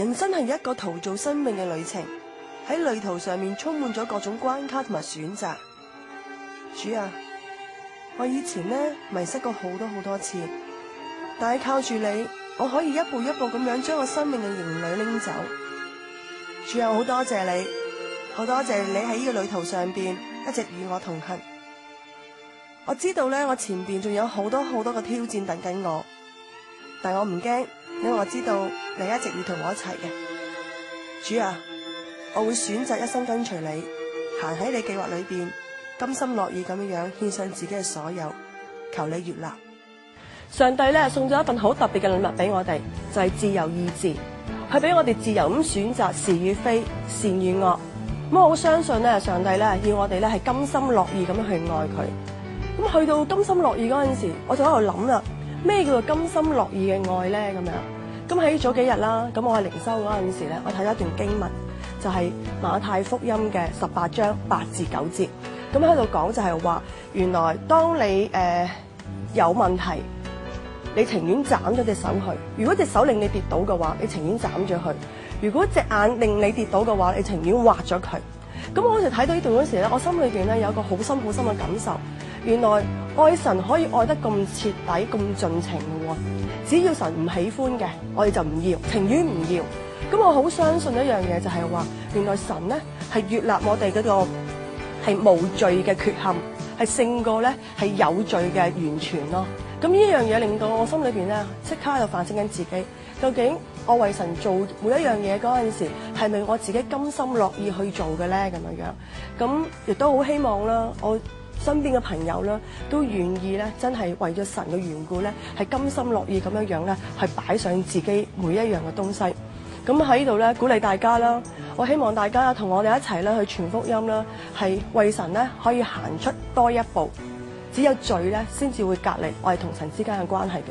人生係一個陶造生命嘅旅程，喺旅途上面充滿咗各種關卡同埋選擇。主啊，我以前呢迷失過好多次，但係靠住你，我可以一步一步咁樣將我生命嘅營壘拎走。主啊，好多謝你，好多謝你喺呢個旅途上邊一直與我同行。我知道咧，我前邊仲有好多嘅挑戰等緊我，但我唔驚，因為我知道你一直要同我一齊嘅。主啊，我會選擇一生跟隨你，行喺你計劃裏邊，甘心樂意咁樣獻上自己嘅所有，求你悅納。上帝咧送咗一份好特別嘅禮物俾我哋，就係自由意志，佢俾我哋自由咁選擇是與非、善與惡。咁我好相信咧，上帝咧要我哋咧係甘心樂意咁樣去愛佢。咁去到甘心樂意嗰陣時，我就喺度諗啦，咩叫做甘心樂意嘅愛咧？咁樣，咁喺早幾日啦，咁我喺靈修嗰陣時咧，我睇咗一段經文，就係馬太福音嘅18章8至9節。咁喺度講就係話，原來當你有問題，你情願斬咗隻手去；如果隻手令你跌倒嘅話，你情願斬咗佢；如果隻眼令你跌倒嘅話，你情願挖咗佢。咁我嗰時睇到呢段嗰時咧，我心裏邊咧有一個好深嘅感受。原來愛神可以愛得咁徹底、咁盡情嘅喎。只要神唔喜歡嘅，我哋就唔要，情願唔要。咁我好相信一樣嘢，就係話，原來神咧係悅納我哋嗰個係無罪嘅缺陷，係勝過咧係有罪嘅完全咯。咁呢樣嘢令到我心裏邊咧即刻喺度反省緊自己，究竟我為神做每一樣嘢嗰陣時，係咪我自己甘心樂意去做嘅咧？咁樣，咁亦都好希望啦，我身邊嘅朋友啦，都願意咧，真係為咗神嘅緣故咧，係甘心樂意咁樣咧，係擺上自己每一樣嘅東西。咁喺呢度咧，鼓勵大家啦，我希望大家同我哋一齊咧去傳福音啦，係為神咧可以行出多一步。只有罪咧，先至會隔離我哋同神之間嘅關係嘅。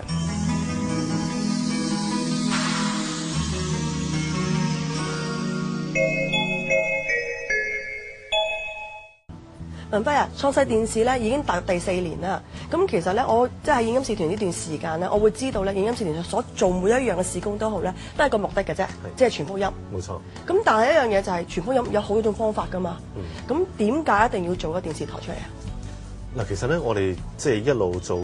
文輝啊，創世電視咧已經踏入第4年啦。咁其實咧，我即係喺影音使團呢段時間咧，我會知道咧，影音使團所做每一樣嘅事工都好咧，都係個目的嘅啫，即係傳福音。冇錯。咁但係一樣嘢就係傳福音有好多種方法噶嘛。咁點解一定要做個電視台出嚟啊？嗱，其實咧，我哋即係一路做。